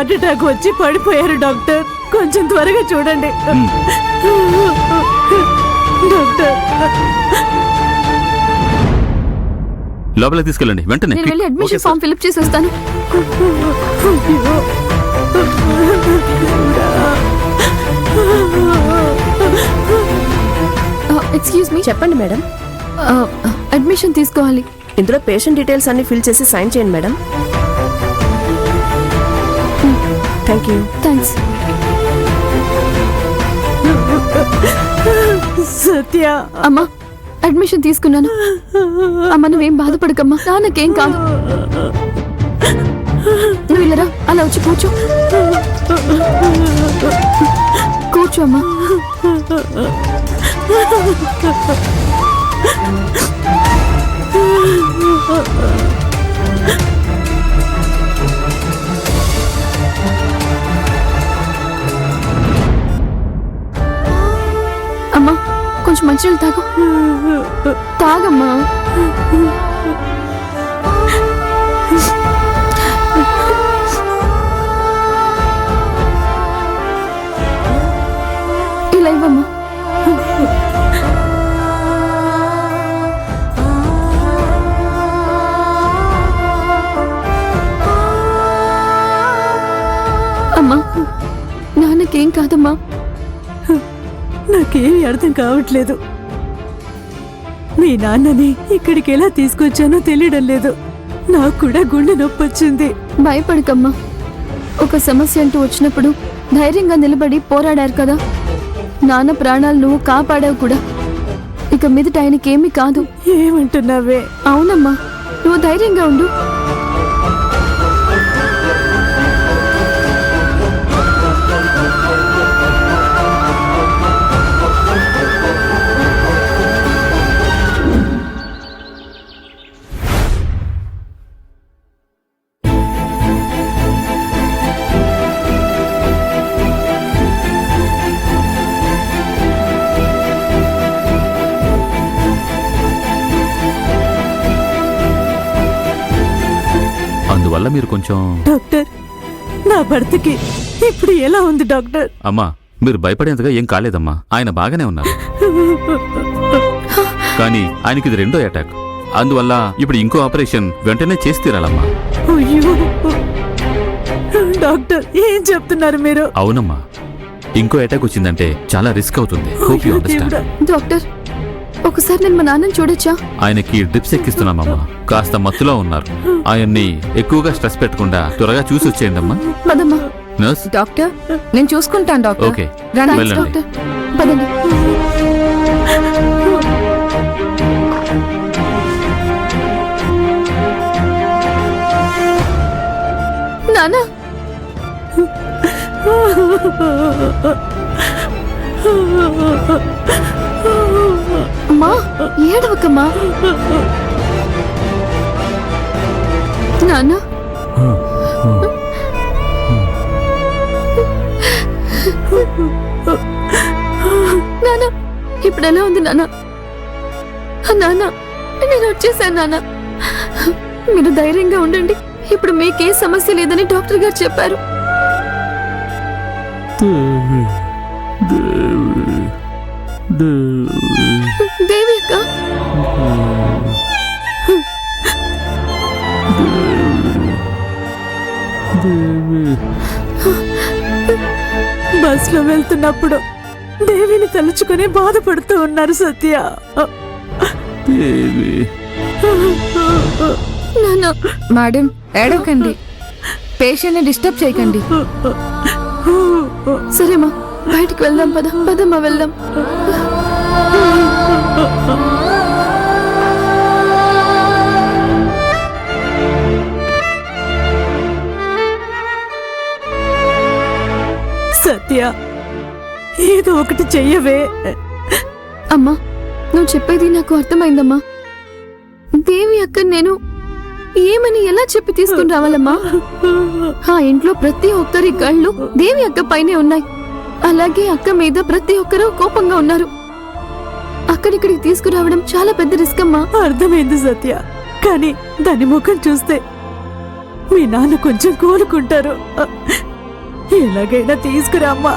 Heart attack వచ్చి పడిపోయారు doctor. కొంచెం త్వరగా చూడండి డాక్టర్. లోపలికి తీసుకెళ్ళండి వెంటనే. నేను వెళ్ళి అడ్మిషన్ ఫామ్ ఫిల్అప్ చేసి వస్తాను. Excuse me. చెప్పండి మేడం. అడ్మిషన్ తీసుకోవాలి. ఇందులో పేషెంట్ డీటెయిల్స్ అన్ని ఫిల్ చేసి సైన్ చేయండి మేడం. Thank you. థ్యాంక్స్. సత్య. అమ్మా అడ్మిషన్ తీసుకున్నాను. అమ్మ నువ్వేం బాధపడకమ్మా, నాన్నకేం కాదు. నువ్వు వెళ్ళరా, అలా వచ్చి కూర్చో. కూర్చో అమ్మా. అమ్మా కొంచెం మంచినీళ్ళు తాగు. తాగమ్మా. ఇలా ఇవ్వమ్మా. అమ్మా నాన్నకేం కాదమ్మా. నాకేమీ అర్థం కావట్లేదు. మీ నాన్నని ఇక్కడికి ఎలా తీసుకొచ్చానో తెలియడం లేదు. నాకు కూడా గుండె నొప్పి వచ్చింది. భయపడకమ్మా. ఒక సమస్య అంటూ వచ్చినప్పుడు ధైర్యంగా నిలబడి పోరాడారు కదా. నాన్న ప్రాణాలు నువ్వు కాపాడావు కూడా. ఇక మీదట ఆయనకేమీ కాదు. ఏమంటున్నావే? అవునమ్మా, నువ్వు ధైర్యంగా ఉండు. అందువల్ల మీరు కొంచెం. డాక్టర్ నా భర్తకి ఇప్పుడు ఎలా ఉంది డాక్టర్? అమ్మా మీరు భయపడేంతగా ఏం కాలేదమ్మా. ఆయన బాగానే ఉన్నారు. కానీ ఆయనకి ఇది 2వ అటాక్. అందువల్ల ఇప్పుడు ఇంకో ఆపరేషన్ వెంటనే చేసి తీరాలమ్మా. అయ్యో డాక్టర్ ఏం చెప్తున్నారు మీరు? అవునమ్మా, ఇంకో అటాక్ వచ్చిందంటే చాలా రిస్క్ అవుతుంది. Hope you understand. డాక్టర్ ఒకసారి నేను మా నాన్నని చూడొచ్చా? ఆయనకి డ్రిప్స్ ఎక్కిస్తున్నామమ్మా. కాస్త మత్తులో ఉన్నారు. ఆయన్ని ఎక్కువగా స్ట్రెస్ పెట్టకుండా త్వరగా చూసి వచ్చేయండి అమ్మా. పదమ్మా. నర్స్. డాక్టర్ నేను చూసుకుంటాను డాక్టర్. ఓకే థాంక్స్ వెళ్ళండి. డాక్టర్. పదండి. నాన్న అమ్మా ఏడవకమ్మా. నాన్న నాన్న ఇప్పుడు ఎలా ఉంది నాన్న? నాన్న నేను వచ్చేసాను నాన్న. మీరు ధైర్యంగా ఉండండి. ఇప్పుడు మీకే సమస్య లేదని డాక్టర్ గారు చెప్పారు. దేవి అక్క. బస్ లో వెళ్తున్నప్పుడు దేవిని తలుచుకుని బాధపడుతూ ఉన్నారు సత్య. నాన్న మేడం ఏడవకండి, పేషెంట్ ని డిస్టర్బ్ చేయకండి. సరేమ్మా బయటికి వెళ్దాం. పదమ్మా వెళ్దాం. సత్య ఏదో ఒకటి చెయ్యవే. అమ్మా నువ్వు చెప్పేది నాకు అర్థమైందమ్మా. దేవి అక్క నేను ఏమని ఎలా చెప్పి తీసుకుని రావాలమ్మా? ఆ ఇంట్లో ప్రతి ఒక్కరి కళ్ళు దేవి అక్క పైనే ఉన్నాయి. అలాగే అక్క మీద ప్రతి ఒక్కరూ కోపంగా ఉన్నారు. అక్కడిక్కడికి తీసుకురావడం చాలా పెద్ద రిస్క్ అమ్మా. అర్థమైంది సత్య, కానీ దాని ముఖం చూస్తే మీ నాన్న కొంచెం కోలుకుంటారు. ఎలాగైనా తీసుకురామ్మా